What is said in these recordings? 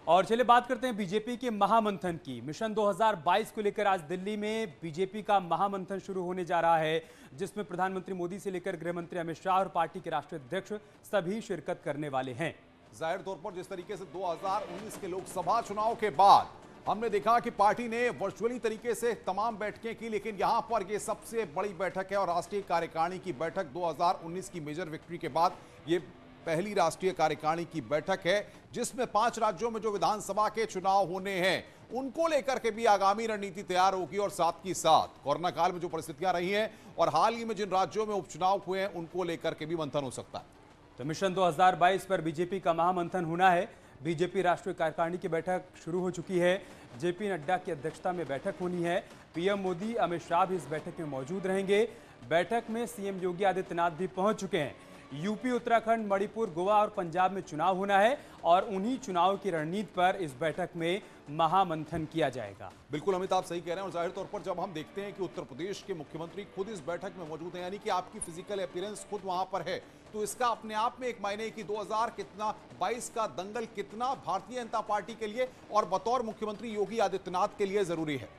और चलिए बात करते हैं बीजेपी के महामंथन की। मिशन 2022 को लेकर आज दिल्ली में बीजेपी का महामंथन शुरू होने जा रहा है, जिसमें प्रधानमंत्री मोदी से लेकर गृह मंत्री अमित शाह और पार्टी के राष्ट्रीय अध्यक्ष सभी शिरकत करने वाले हैं। जाहिर तौर पर जिस तरीके से 2019 के लोकसभा चुनाव के बाद हमने देखा कि पार्टी ने वर्चुअली तरीके से तमाम बैठकें की, लेकिन यहां पर यह सबसे बड़ी बैठक है और राष्ट्रीय कार्यकारिणी की बैठक 2019 की मेजर विक्ट्री के बाद ये पहली राष्ट्रीय कार्यकारिणी की बैठक है, जिसमें 5 राज्यों में जो विधानसभा के चुनाव होने हैं उनको लेकर के भी आगामी रणनीति तैयार होगी और साथ ही साथ कोरोना काल में जो परिस्थितियां रही हैं और हाल ही में जिन राज्यों में उपचुनाव हुए हैं उनको लेकर के भी मंथन हो सकता है। तो मिशन 2022 पर बीजेपी का महामंथन होना है। बीजेपी राष्ट्रीय कार्यकारिणी की बैठक शुरू हो चुकी है। जेपी नड्डा की अध्यक्षता में बैठक होनी है। पीएम मोदी, अमित शाह भी इस बैठक में मौजूद रहेंगे। बैठक में सीएम योगी आदित्यनाथ भी पहुंच चुके हैं। यूपी, उत्तराखंड, मणिपुर, गोवा और पंजाब में चुनाव होना है और उन्हीं चुनाव की रणनीति पर इस बैठक में महामंथन किया जाएगा। बिल्कुल अमित, आप सही कह रहे हैं और जाहिर तौर पर जब हम देखते हैं कि उत्तर प्रदेश के मुख्यमंत्री खुद इस बैठक में मौजूद हैं, यानी कि आपकी फिजिकल अपीयरेंस खुद वहां पर है, तो इसका अपने आप में एक मायने कि 2022 का दंगल कितना भारतीय जनता पार्टी के लिए और बतौर मुख्यमंत्री योगी आदित्यनाथ के लिए जरूरी है।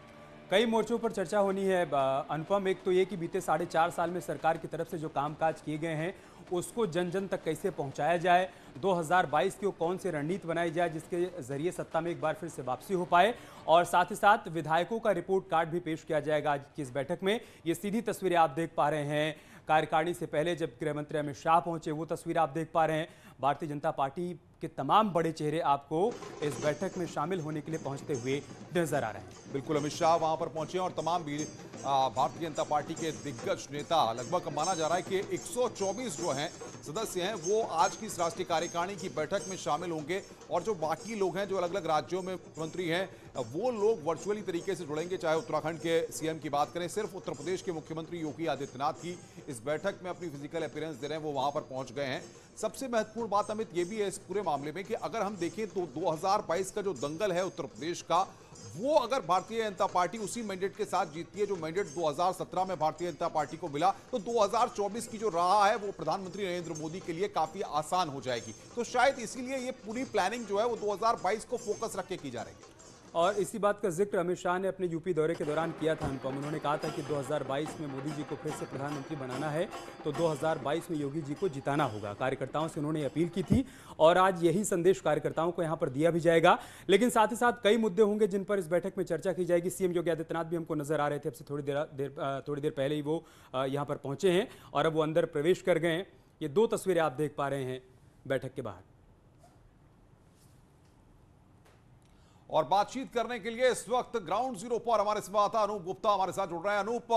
कई मोर्चों पर चर्चा होनी है अनुपम। एक तो ये कि बीते 4.5 साल में सरकार की तरफ से जो कामकाज किए गए हैं उसको जन जन तक कैसे पहुंचाया जाए, 2022 की कौन सी रणनीति बनाई जाए जिसके जरिए सत्ता में एक बार फिर से वापसी हो पाए, और साथ ही साथ विधायकों का रिपोर्ट कार्ड भी पेश किया जाएगा आज की इस बैठक में। ये सीधी तस्वीरें आप देख पा रहे हैं। कार्यकारिणी से पहले जब गृह मंत्री अमित शाह पहुंचे वो तस्वीर आप देख पा रहे हैं। भारतीय जनता पार्टी के तमाम बड़े चेहरे आपको इस बैठक में शामिल होने के लिए पहुंचते हुए नजर आ रहे हैं। बिल्कुल अमित शाह वहां पर पहुंचे और तमाम भारतीय जनता पार्टी के दिग्गज नेता, लगभग माना जा रहा है कि 124 जो हैं सदस्य हैं वो आज की इस राष्ट्रीय कार्यकारिणी की बैठक में शामिल होंगे और जो बाकी लोग हैं जो अलग अलग राज्यों में मुख्यमंत्री हैं वो लोग वर्चुअली तरीके से जुड़ेंगे। चाहे उत्तराखंड के सीएम की बात करें, सिर्फ उत्तर प्रदेश के मुख्यमंत्री योगी आदित्यनाथ ही इस बैठक में अपनी फिजिकल अपीयरेंस दे रहे हैं, वो वहां पर पहुंच गए हैं। सबसे महत्वपूर्ण बात अमित ये भी है इस पूरे मामले में कि अगर हम देखें तो 2022 का जो दंगल है उत्तर प्रदेश का, वो अगर भारतीय जनता पार्टी उसी मैंडेट के साथ जीतती है जो मैंडेट 2017 में भारतीय जनता पार्टी को मिला, तो 2024 की जो राह है वो प्रधानमंत्री नरेंद्र मोदी के लिए काफी आसान हो जाएगी। तो शायद इसीलिए ये पूरी प्लानिंग जो है वो 2022 को फोकस रख के की जा रही है। और इसी बात का जिक्र अमित शाह ने अपने यूपी दौरे के दौरान किया था अनुपम। उन्होंने कहा था कि 2022 में मोदी जी को फिर से प्रधानमंत्री बनाना है तो 2022 में योगी जी को जिताना होगा। कार्यकर्ताओं से उन्होंने अपील की थी और आज यही संदेश कार्यकर्ताओं को यहां पर दिया भी जाएगा। लेकिन साथ ही साथ कई मुद्दे होंगे जिन पर इस बैठक में चर्चा की जाएगी। सीएम योगी आदित्यनाथ भी हमको नजर आ रहे थे, अब से थोड़ी देर पहले ही वो यहाँ पर पहुंचे हैं और अब वो अंदर प्रवेश कर गए हैं। ये 2 तस्वीरें आप देख पा रहे हैं बैठक के बाहर। और बातचीत करने के लिए इस वक्त ग्राउंड जीरो पर हमारे संवाददाता अनूप गुप्ता हमारे साथ जुड़ रहे हैं। अनूप,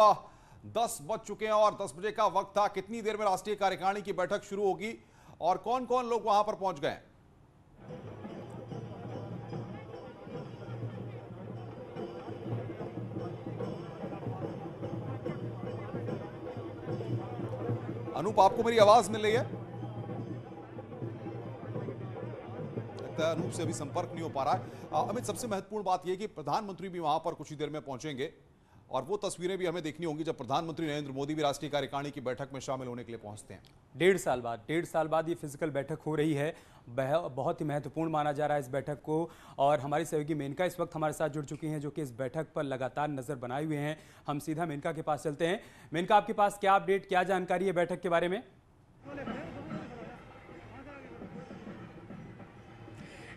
10 बज चुके हैं और 10 बजे का वक्त था, कितनी देर में राष्ट्रीय कार्यकारिणी की बैठक शुरू होगी और कौन कौन लोग वहां पर पहुंच गए? अनूप, आपको मेरी आवाज मिल रही है? अनूप से अभी संपर्क नहीं हो पा रहा है। अमित, सबसे महत्वपूर्ण बात यह कि प्रधानमंत्री भी वहां पर कुछ ही देर में पहुंचेंगे और वो तस्वीरें भी हमें देखनी होंगी जब प्रधानमंत्री नरेंद्र मोदी भी राष्ट्रीय कार्यकारिणी की बैठक में शामिल होने के लिए पहुंचते हैं। 1.5 साल बाद ये फिजिकल बैठक हो रही है। बहुत ही महत्वपूर्ण माना जा रहा है इस बैठक को। और हमारी सहयोगी मेनका इस वक्त हमारे साथ जुड़ चुकी हैं जो कि इस बैठक पर लगातार नजर बनाए हुए हैं। हम सीधा मेनका के पास चलते हैं। मेनका, आपके पास क्या अपडेट, क्या जानकारी है बैठक के बारे में?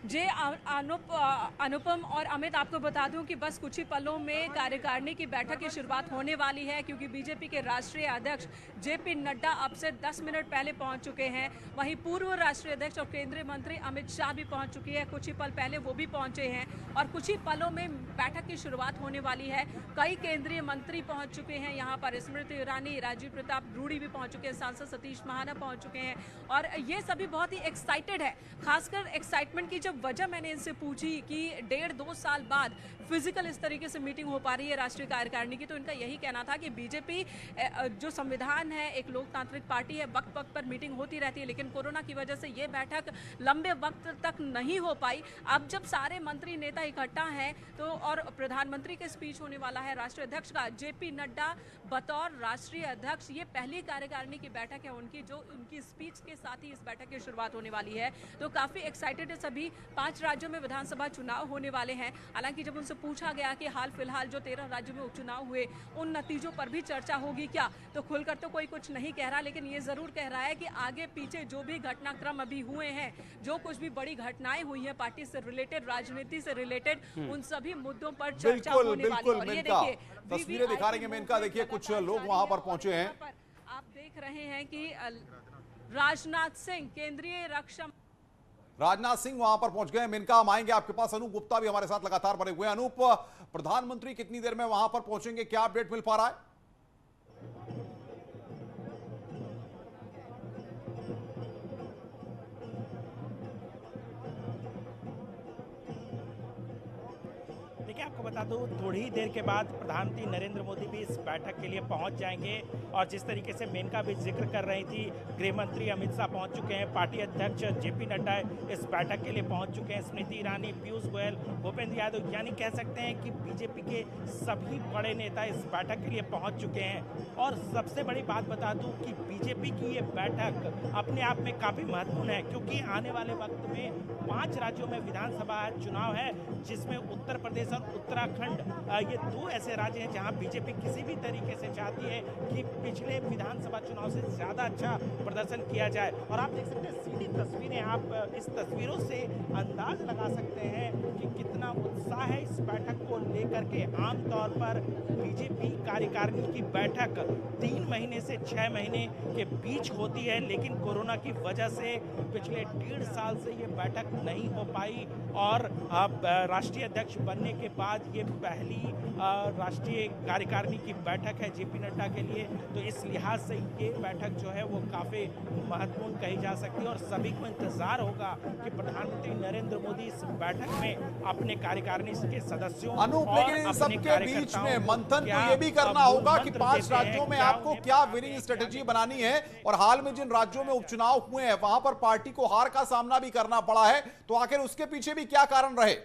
जी अनुपम और अमित, आपको बता दूं कि बस कुछ ही पलों में कार्यकारिणी की बैठक की शुरुआत होने वाली है, क्योंकि बीजेपी के राष्ट्रीय अध्यक्ष जेपी नड्डा अब से 10 मिनट पहले पहुंच चुके हैं। वहीं पूर्व राष्ट्रीय अध्यक्ष और केंद्रीय मंत्री अमित शाह भी पहुंच चुकी है, कुछ ही पल पहले वो भी पहुंचे हैं और कुछ ही पलों में बैठक की शुरुआत होने वाली है। कई केंद्रीय मंत्री पहुंच चुके हैं यहाँ पर, स्मृति ईरानी, राजीव प्रताप रूडी भी पहुंच चुके हैं, सांसद सतीश महाना पहुंच चुके हैं और ये सभी बहुत ही एक्साइटेड है। खासकर एक्साइटमेंट की जब वजह मैंने इनसे पूछी कि 1.5-2 साल बाद फिजिकल इस तरीके से मीटिंग हो पा रही है राष्ट्रीय कार्यकारिणी की, तो इनका यही कहना था कि बीजेपी जो संविधान है, एक लोकतांत्रिक पार्टी है, वक्त वक्त पर मीटिंग होती रहती है, लेकिन कोरोना की वजह से ये बैठक लंबे वक्त तक नहीं हो पाई। अब जब सारे मंत्री नेता इकट्ठा हैं तो और प्रधानमंत्री के स्पीच होने वाला है राष्ट्रीय अध्यक्ष का, जेपी नड्डा बतौर राष्ट्रीय अध्यक्ष, ये पहली कार्यकारिणी की बैठक है उनकी, जो उनकी स्पीच के साथ ही इस बैठक की शुरुआत होने वाली है। तो काफी एक्साइटेड है सभी। 5 राज्यों में विधानसभा चुनाव होने वाले हैं। हालांकि जब उनसे पूछा गया कि हाल फिलहाल जो 13 राज्यों में उपचुनाव हुए उन नतीजों पर भी चर्चा होगी क्या, तो खुलकर तो कोई कुछ नहीं कह रहा, लेकिन ये जरूर कह रहा है कि आगे पीछे जो भी घटनाक्रम अभी हुए हैं, जो कुछ भी बड़ी घटनाएं हुई हैं पार्टी से रिलेटेड, राजनीति से रिलेटेड, उन सभी मुद्दों पर चर्चा होने वाली है। और ये देखिए तस्वीरें दिखा रहे हैं मेनका, देखिए कुछ लोग वहां पर पहुंचे हैं। आप देख रहे हैं कि राजनाथ सिंह, केंद्रीय रक्षा राजनाथ सिंह वहां पर पहुंच गए। मेनका, हम आएंगे आपके पास। अनूप गुप्ता भी हमारे साथ लगातार बने हुए हैं। अनूप, प्रधानमंत्री कितनी देर में वहां पर पहुंचेंगे, क्या अपडेट मिल पा रहा है? देखिए, आपको बता दूं, थोड़ी ही देर के बाद प्रधानमंत्री नरेंद्र मोदी भी इस बैठक के लिए पहुंच जाएंगे। और जिस तरीके से मेनका भी जिक्र कर रही थी, गृह मंत्री अमित शाह पहुंच चुके हैं, पार्टी अध्यक्ष जेपी नड्डा इस बैठक के लिए पहुंच चुके हैं, स्मृति ईरानी, पीयूष गोयल, भूपेंद्र यादव, यानी कह सकते हैं कि बीजेपी के सभी बड़े नेता इस बैठक के लिए पहुंच चुके हैं। और सबसे बड़ी बात बता दूं कि बीजेपी की ये बैठक अपने आप में काफ़ी महत्वपूर्ण है, क्योंकि आने वाले वक्त में 5 राज्यों में विधानसभा चुनाव है, जिसमें उत्तर प्रदेश और उत्तराखंड ये 2 ऐसे राज्य हैं जहां बीजेपी किसी भी तरीके से चाहती है कि पिछले विधानसभा चुनाव से ज़्यादा अच्छा प्रदर्शन किया जाए। और आप देख सकते हैं सीधी तस्वीरें, आप इस तस्वीरों से अंदाज लगा सकते हैं कि कितना उत्साह है इस बैठक को लेकर के। आमतौर पर बीजेपी कार्यकारिणी की बैठक 3 महीने से 6 महीने के बीच होती है, लेकिन कोरोना की वजह से पिछले 1.5 साल से ये बैठक नहीं हो पाई। और अब राष्ट्रीय अध्यक्ष बनने के बाद ये पहली राष्ट्रीय कार्यकारिणी की बैठक है जेपी नड्डा के लिए। तो इस लिहाज से ये बैठक जो है वो काफ़ी महत्वपूर्ण कही जा सकती है। और सभी को इंतजार होगा कि प्रधानमंत्री नरेंद्र मोदी इस बैठक में अपने कार्यकारिणी के सदस्यों लेकिन इन सबके बीच में मंथन तो ये भी करना होगा कि 5 राज्यों में आपको क्या विनिंग स्ट्रेटेजी बनानी है। और हाल में जिन राज्यों में उपचुनाव हुए हैं वहां पर पार्टी को हार का सामना भी करना पड़ा है, तो आखिर उसके पीछे भी क्या कारण रहे?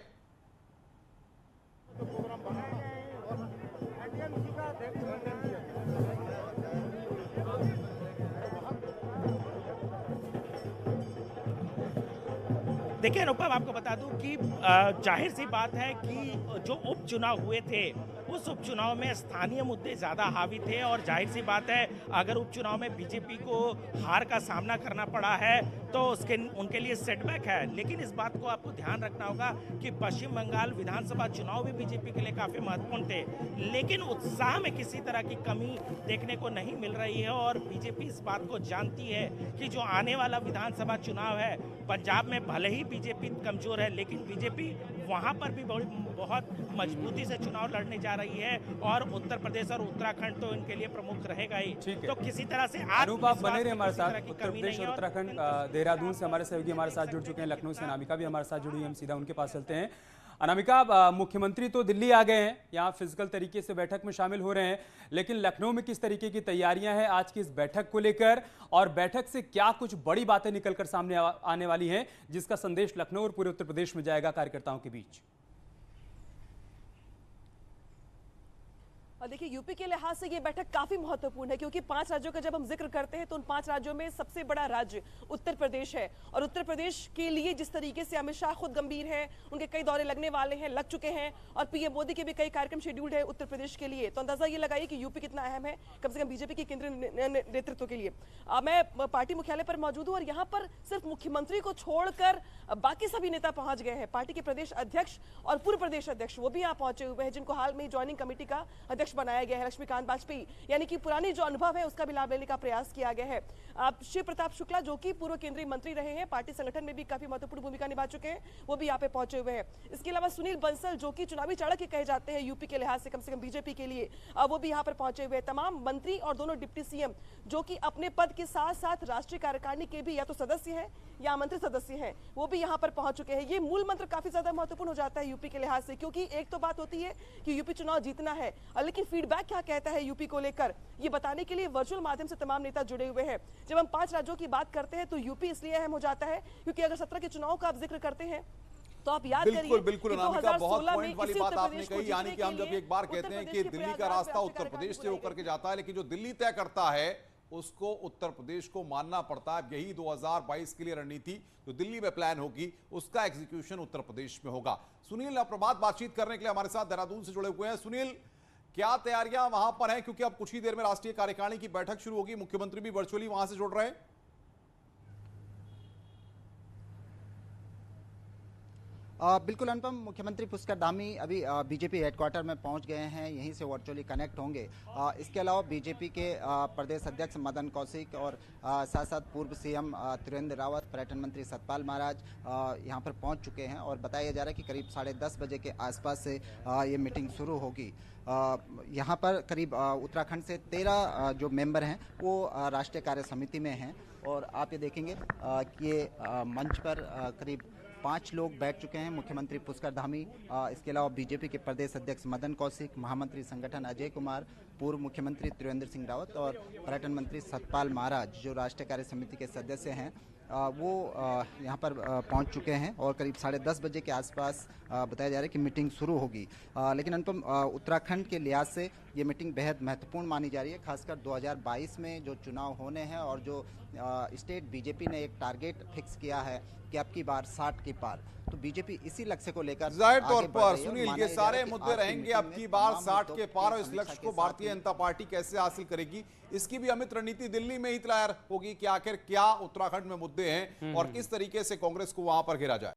देखिए अनुपम, आपको बता दूं कि जाहिर सी बात है कि जो उपचुनाव हुए थे उस उपचुनाव में स्थानीय मुद्दे ज़्यादा हावी थे। और जाहिर सी बात है, अगर उपचुनाव में बीजेपी को हार का सामना करना पड़ा है तो उनके लिए सेटबैक है। लेकिन इस बात को आपको ध्यान रखना होगा कि पश्चिम बंगाल विधानसभा चुनाव भी बीजेपी के लिए काफ़ी महत्वपूर्ण थे, लेकिन उत्साह में किसी तरह की कमी देखने को नहीं मिल रही है। और बीजेपी इस बात को जानती है कि जो आने वाला विधानसभा चुनाव है, पंजाब में भले ही बीजेपी कमजोर है, लेकिन बीजेपी वहाँ पर भी बहुत मजबूती से चुनाव लड़ने जा रही है। और उत्तर प्रदेश और उत्तराखंड तो इनके लिए प्रमुख रहेगा ही। तो किसी तरह से अनूप, आप बने रहे हमारे साथ। उत्तर प्रदेश और उत्तराखंड, देहरादून से हमारे सहयोगी हमारे साथ जुड़ चुके हैं, लखनऊ से अनामिका भी हमारे साथ जुड़ी है, हम सीधा उनके पास चलते हैं। अनामिका, मुख्यमंत्री तो दिल्ली आ गए हैं, यहाँ फिजिकल तरीके से बैठक में शामिल हो रहे हैं, लेकिन लखनऊ में किस तरीके की तैयारियां हैं आज की इस बैठक को लेकर, और बैठक से क्या कुछ बड़ी बातें निकलकर सामने आने वाली हैं जिसका संदेश लखनऊ और पूरे उत्तर प्रदेश में जाएगा कार्यकर्ताओं के बीच? और देखिए, यूपी के लिहाज से ये बैठक काफी महत्वपूर्ण है, क्योंकि 5 राज्यों का जब हम जिक्र करते हैं तो उन 5 राज्यों में सबसे बड़ा राज्य उत्तर प्रदेश है। और उत्तर प्रदेश के लिए जिस तरीके से अमित शाह खुद गंभीर है, उनके कई दौरे लगने वाले हैं, लग चुके हैं, और पीएम मोदी के भी कई कार्यक्रम शेड्यूल्ड है उत्तर प्रदेश के लिए, तो अंदाजा ये लगाइए कि यूपी कितना अहम है, कम से कम बीजेपी के केंद्रीय नेतृत्व के लिए। मैं पार्टी मुख्यालय पर मौजूद हूँ और यहाँ पर सिर्फ मुख्यमंत्री को छोड़कर बाकी सभी नेता पहुंच गए हैं। पार्टी के प्रदेश अध्यक्ष और पूर्व प्रदेश अध्यक्ष वो भी यहाँ पहुंचे हुए हैं, जिनको हाल में ज्वाइनिंग कमेटी का अध्यक्ष बनाया गया है, लक्ष्मीकांत वाजपेयी, यानी कि पुरानी जो अनुभव है उसका भी लाभ लेने का प्रयास किया गया है। शिव प्रताप शुक्ला, जो कि पूर्व केंद्रीय मंत्री रहे हैं, पार्टी संगठन में भी काफी महत्वपूर्ण भूमिका निभा चुके हैं, वो भी यहाँ पे पहुंचे हुए हैं। इसके अलावा सुनील बंसल, जो कि चुनावी चाणक्य कहे जाते हैं यूपी के लिहाज से, कम बीजेपी के लिए, वो भी यहाँ पर पहुंचे हुए हैं। तमाम मंत्री और दोनों डिप्टी सीएम, जो कि अपने पद के साथ साथ राष्ट्रीय कार्यकारिणी के भी या तो सदस्य हैं या मंत्री सदस्य हैं, वो भी यहाँ पर पहुंच चुके हैं। ये मूल मंत्र काफी ज्यादा महत्वपूर्ण हो जाता है यूपी के लिहाज से, क्योंकि एक तो बात होती है कि यूपी चुनाव जीतना है, लेकिन फीडबैक क्या कहता है यूपी को लेकर, ये बताने के लिए वर्चुअल माध्यम से तमाम नेता जुड़े हुए हैं। जब हम 5 राज्यों की बात करते हैं तो यूपी इसलिए अहम हो जाता है क्योंकि अगर 17 के चुनाव का आप जिक्र करते हैं तो आप याद करिए, बिल्कुल अनामिका, बहुत पॉइंट वाली बात आपने कही, यानी कि हम जब एक बार कहते हैं कि दिल्ली का रास्ता उत्तर प्रदेश से होकर के जाता है, लेकिन जो दिल्ली तय करता है उसको उत्तर प्रदेश को मानना पड़ता है। यही 2022 के लिए रणनीति जो दिल्ली में प्लान होगी उसका एग्जीक्यूशन उत्तर प्रदेश में होगा। सुनील प्रभात बातचीत करने के लिए हमारे साथ देहरादून से जुड़े हुए हैं। सुनील, क्या तैयारियां वहां पर हैं, क्योंकि अब कुछ ही देर में राष्ट्रीय कार्यकारिणी की बैठक शुरू होगी, मुख्यमंत्री भी वर्चुअली वहां से जुड़ रहे हैं। बिल्कुल अनुपम, मुख्यमंत्री पुष्कर धामी अभी बीजेपी हेडक्वार्टर में पहुंच गए हैं, यहीं से वर्चुअली कनेक्ट होंगे। इसके अलावा बीजेपी के प्रदेश अध्यक्ष मदन कौशिक और साथ साथ पूर्व सीएम त्रिवेंद्र रावत, पर्यटन मंत्री सतपाल महाराज यहां पर पहुंच चुके हैं और बताया जा रहा है कि करीब 10:30 बजे के आसपास से ये मीटिंग शुरू होगी। यहाँ पर करीब उत्तराखंड से 13 जो मेंबर हैं वो राष्ट्रीय कार्य समिति में हैं और आप ये देखेंगे कि ये मंच पर करीब 5 लोग बैठ चुके हैं। मुख्यमंत्री पुष्कर धामी, इसके अलावा बीजेपी के प्रदेश अध्यक्ष मदन कौशिक, महामंत्री संगठन अजय कुमार, पूर्व मुख्यमंत्री त्रिवेंद्र सिंह रावत और पर्यटन मंत्री सतपाल महाराज जो राष्ट्रीय कार्य समिति के सदस्य हैं वो यहाँ पर पहुँच चुके हैं और करीब 10:30 बजे के आसपास बताया जा रहा है कि मीटिंग शुरू होगी। लेकिन अनुपम, उत्तराखंड के लिहाज से ये मीटिंग बेहद महत्वपूर्ण मानी जा रही है, खासकर 2022 में जो चुनाव होने हैं और जो स्टेट बीजेपी ने एक टारगेट फिक्स किया है कि अब की बार 60 के पार, तो बीजेपी इसी लक्ष्य को लेकर जाहिर तौर पर सुनील ये सारे मुद्दे रहेंगे अब की बार 60 के पार और इस लक्ष्य को भारतीय जनता पार्टी कैसे हासिल करेगी, इसकी भी अमित रणनीति दिल्ली में ही तैयार होगी कि आखिर क्या उत्तराखंड में मुद्दे हैं और किस तरीके से कांग्रेस को वहां पर घेरा जाए।